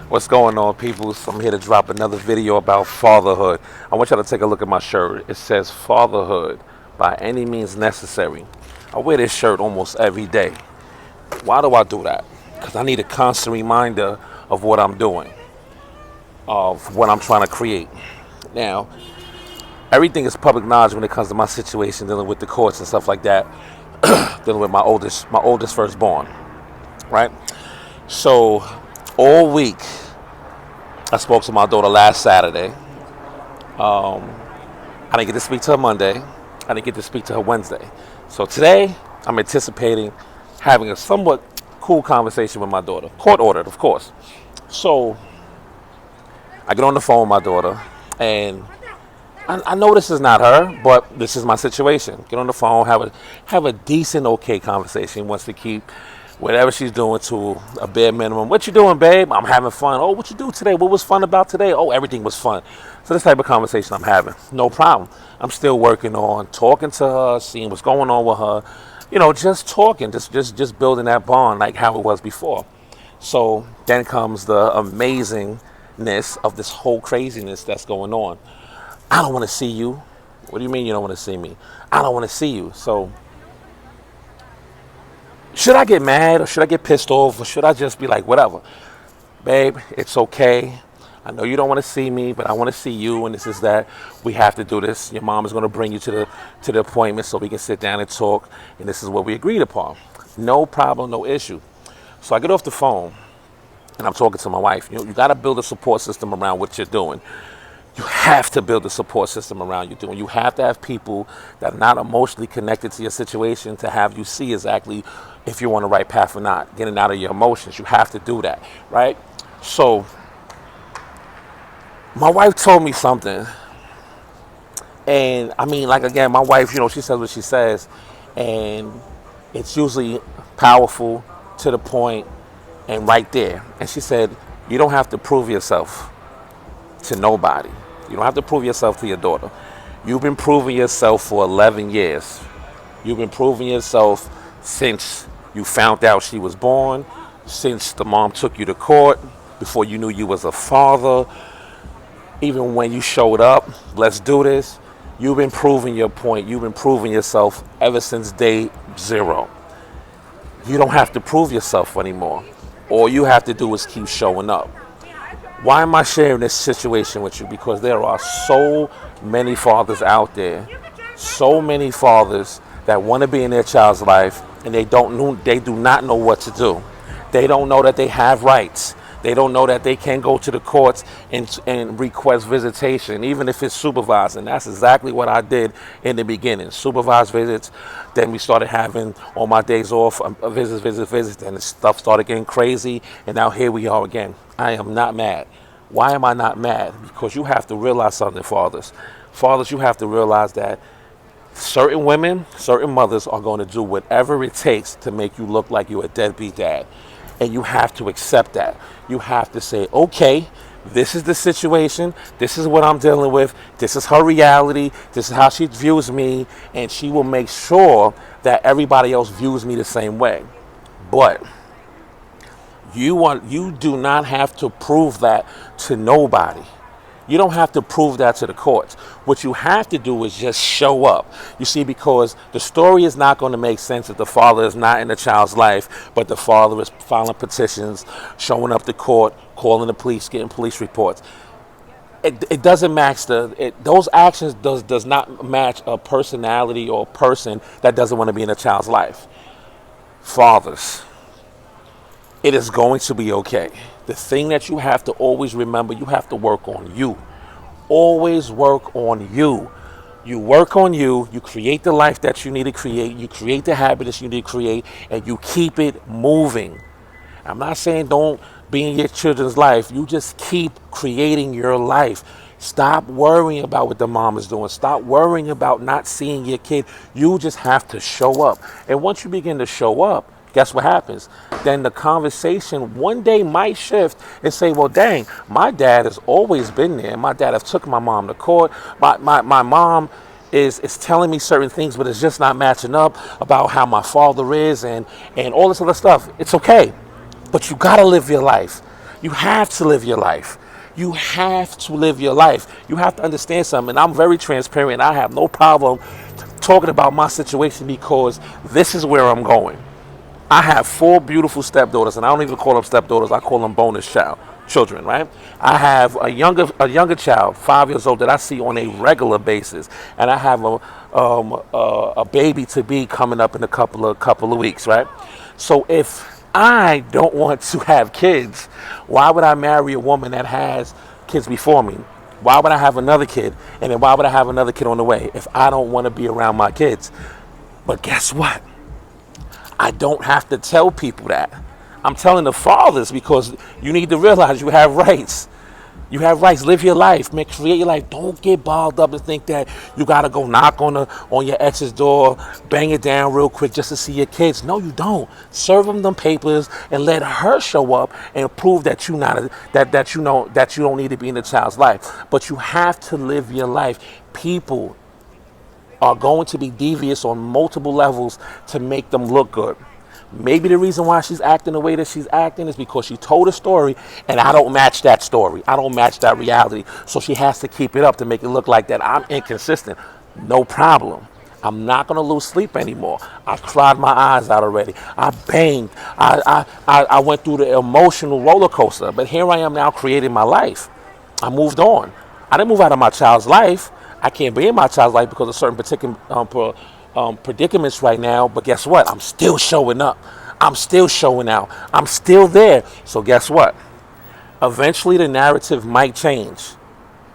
What's going on, people? So I'm here to drop another video about fatherhood. I want y'all to take a look at my shirt. It says fatherhood by any means necessary. I wear this shirt almost every day. Why do I do that? Because I need a constant reminder of what I'm doing, of what I'm trying to create. Now, everything is public knowledge when it comes to my situation dealing with the courts and stuff like that, dealing with my oldest firstborn, right? So all week, I spoke to my daughter last Saturday. I didn't get to speak to her Monday. I didn't get to speak to her Wednesday. So today, I'm anticipating having a somewhat cool conversation with my daughter. Court ordered, of course. So I get on the phone with my daughter, and I know this is not her, but this is my situation. Get on the phone, have a decent, okay conversation. Wants to keep whatever she's doing to a bare minimum. What you doing, babe? I'm having fun. Oh, what you do today? What was fun about today? Oh, everything was fun. So this type of conversation I'm having, no problem. I'm still working on talking to her, seeing what's going on with her. You know, just talking, just building that bond like how it was before. So then comes the amazingness of this whole craziness that's going on. I don't want to see you. What do you mean you don't want to see me? I don't want to see you. So should I get mad or should I get pissed off or should I just be like, whatever? Babe, it's okay. I know you don't want to see me, but I want to see you, and this is that. We have to do this. Your mom is going to bring you to the appointment so we can sit down and talk, and this is what we agreed upon. No problem, no issue. So I get off the phone, and I'm talking to my wife. You got to build a support system around what you're doing. You have to build a support system around you doing. You have to have people that are not emotionally connected to your situation to have you see exactly if you're on the right path or not. Getting out of your emotions. You have to do that, right? So my wife told me something. And I mean, like, again, my wife, she says what she says. And it's usually powerful, to the point, and right there. And she said, you don't have to prove yourself to nobody. You don't have to prove yourself to your daughter. You've been proving yourself for 11 years. You've been proving yourself since you found out she was born, since the mom took you to court, before you knew you was a father, even when you showed up, let's do this. You've been proving your point. You've been proving yourself ever since day zero. You don't have to prove yourself anymore. All you have to do is keep showing up. Why am I sharing this situation with you? Because there are so many fathers out there, so many fathers that want to be in their child's life, and they do not know what to do. They don't know that they have rights. They don't know that they can go to the courts and request visitation, even if it's supervised. And that's exactly what I did in the beginning. Supervised visits. Then we started having, on my days off, visits. And the stuff started getting crazy. And now here we are again. I am not mad. Why am I not mad? Because you have to realize something, fathers. Fathers, you have to realize that certain women, certain mothers are going to do whatever it takes to make you look like you're a deadbeat dad. And you have to accept that. You have to say, okay, this is the situation. This is what I'm dealing with. This is her reality. This is how she views me. And she will make sure that everybody else views me the same way. But you do not have to prove that to nobody. You don't have to prove that to the courts. What you have to do is just show up. You see, because the story is not going to make sense if the father is not in the child's life, but the father is filing petitions, showing up to court, calling the police, getting police reports. It doesn't match those actions does not match a personality or a person that doesn't want to be in a child's life. Fathers, it is going to be okay. The thing that you have to always remember, you have to work on you. Always work on you. You work on you, you create the life that you need to create, you create the habits you need to create, and you keep it moving. I'm not saying don't be in your children's life. You just keep creating your life. Stop worrying about what the mom is doing. Stop worrying about not seeing your kid. You just have to show up. And once you begin to show up, guess what happens? Then the conversation one day might shift and say, well, dang, my dad has always been there. My dad has took my mom to court. My mom is telling me certain things, but it's just not matching up about how my father is and all this other stuff. It's okay. But you got to live your life. You have to live your life. You have to live your life. You have to understand something. And I'm very transparent. I have no problem talking about my situation because this is where I'm going. I have four beautiful stepdaughters, and I don't even call them stepdaughters. I call them children, right? I have a younger child, 5 years old, that I see on a regular basis, and I have a baby to be coming up in a couple of weeks, right? So if I don't want to have kids, why would I marry a woman that has kids before me? Why would I have another kid? And then why would I have another kid on the way if I don't want to be around my kids? But guess what? I don't have to tell people that. I'm telling the fathers because you need to realize you have rights. You have rights. Live your life, man. Create your life. Don't get balled up and think that you gotta go knock on your ex's door, bang it down real quick just to see your kids. No, you don't. Serve them papers and let her show up and prove that that you don't need to be in the child's life. But you have to live your life. People are going to be devious on multiple levels to make them look good. Maybe the reason why she's acting the way that she's acting is because she told a story and I don't match that story. I don't match that reality. So she has to keep it up to make it look like that I'm inconsistent. No problem. I'm not going to lose sleep anymore. I've cried my eyes out already. I banged. I went through the emotional roller coaster. But here I am now creating my life. I moved on. I didn't move out of my child's life. I can't be in my child's life because of certain particular predicaments right now, but guess what? I'm still showing up. I'm still showing out. I'm still there. So guess what? Eventually the narrative might change.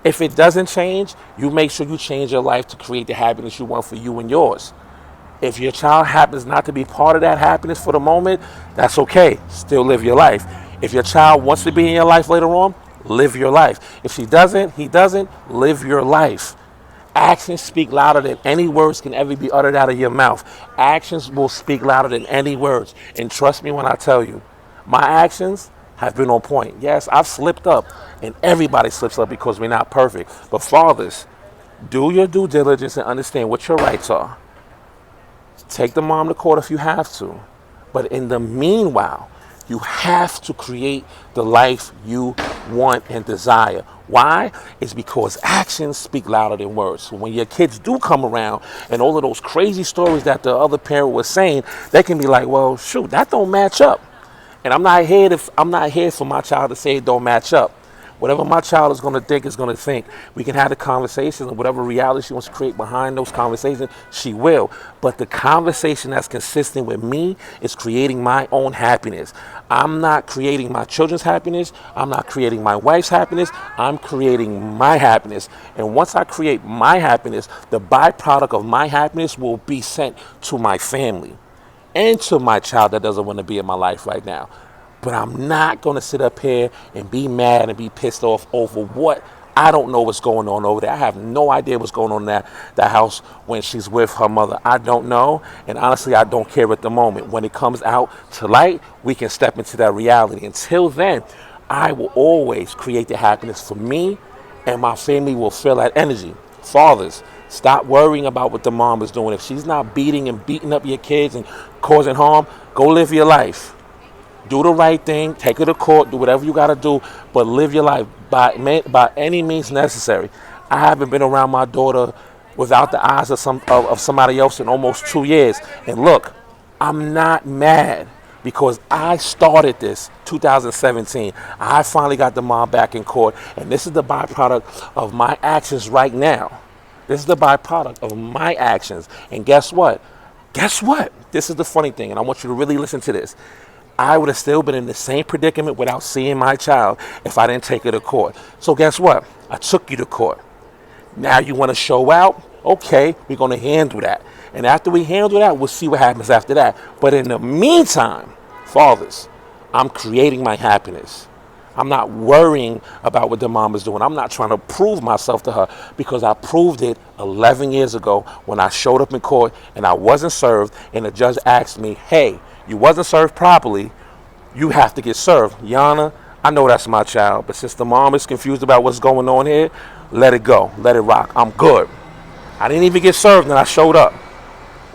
If it doesn't change, you make sure you change your life to create the happiness you want for you and yours. If your child happens not to be part of that happiness for the moment, that's okay. Still live your life. If your child wants to be in your life later on, live your life. If he doesn't, live your life. Actions speak louder than any words can ever be uttered out of your mouth. Actions will speak louder than any words. And trust me when I tell you, my actions have been on point. Yes, I've slipped up, and everybody slips up because we're not perfect. But fathers, do your due diligence and understand what your rights are. Take the mom to court if you have to. But in the meanwhile, you have to create the life you want and desire. Why? It's because actions speak louder than words. So when your kids do come around and all of those crazy stories that the other parent was saying, they can be like, well, shoot, that don't match up. And I'm not here for my child to say it don't match up. Whatever my child is going to think is going to think. We can have the conversation and whatever reality she wants to create behind those conversations, she will. But the conversation that's consistent with me is creating my own happiness. I'm not creating my children's happiness. I'm not creating my wife's happiness. I'm creating my happiness. And once I create my happiness, the byproduct of my happiness will be sent to my family and to my child that doesn't want to be in my life right now. But I'm not going to sit up here and be mad and be pissed off over what I don't know what's going on over there. I have no idea what's going on in that house when she's with her mother. I don't know. And honestly, I don't care at the moment. When it comes out to light, we can step into that reality. Until then, I will always create the happiness for me, and my family will feel that energy. Fathers, stop worrying about what the mom is doing. If she's not beating up your kids and causing harm, go live your life. Do the right thing, take her to court, do whatever you got to do, but live your life by any means necessary. I haven't been around my daughter without the eyes of somebody else in almost 2 years. And look, I'm not mad because I started this 2017. I finally got the mom back in court, and this is the byproduct of my actions right now. This is the byproduct of my actions. And guess what? This is the funny thing, and I want you to really listen to this. I would have still been in the same predicament without seeing my child if I didn't take her to court. So guess what? I took you to court. Now you want to show out? Okay, we're going to handle that. And after we handle that, we'll see what happens after that. But in the meantime, fathers, I'm creating my happiness. I'm not worrying about what the mom is doing. I'm not trying to prove myself to her because I proved it 11 years ago when I showed up in court and I wasn't served, and the judge asked me, hey, you wasn't served properly, you have to get served. Yana, I know that's my child, but since the mom is confused about what's going on here, let it go, let it rock. I'm good. I didn't even get served and I showed up.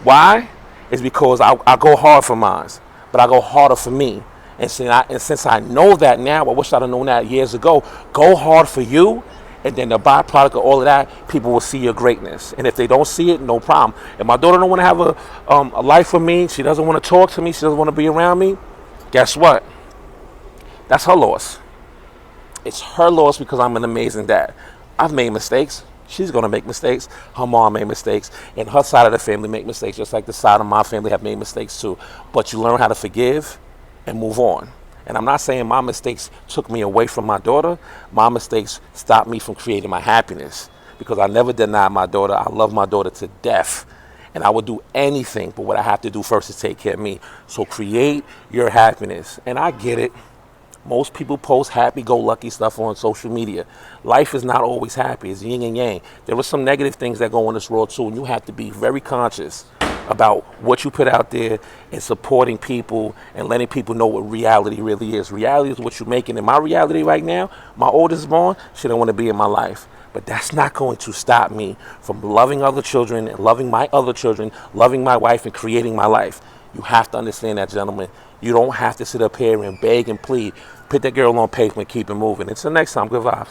Why? It's because I go hard for mine, but I go harder for me. And since I know that now, I wish I'd have known that years ago. Go hard for you, and then the byproduct of all of that, people will see your greatness. And if they don't see it, no problem. If my daughter don't want to have a life with me, she doesn't want to talk to me, she doesn't want to be around me, guess what? That's her loss. It's her loss because I'm an amazing dad. I've made mistakes. She's going to make mistakes. Her mom made mistakes. And her side of the family make mistakes, just like the side of my family have made mistakes too. But you learn how to forgive and move on. And I'm not saying my mistakes took me away from my daughter. My mistakes stopped me from creating my happiness, because I never denied my daughter. I love my daughter to death. And I would do anything, but what I have to do first is take care of me. So create your happiness. And I get it. Most people post happy-go-lucky stuff on social media. Life is not always happy. It's yin and yang. There are some negative things that go on in this world too, and you have to be very conscious about what you put out there and supporting people and letting people know what reality really is. Reality is what you're making. And my reality right now, my oldest born, she don't want to be in my life. But that's not going to stop me from loving other children and loving my other children, loving my wife and creating my life. You have to understand that, gentlemen. You don't have to sit up here and beg and plead. Put that girl on pavement, keep it moving. Until next time, good vibes.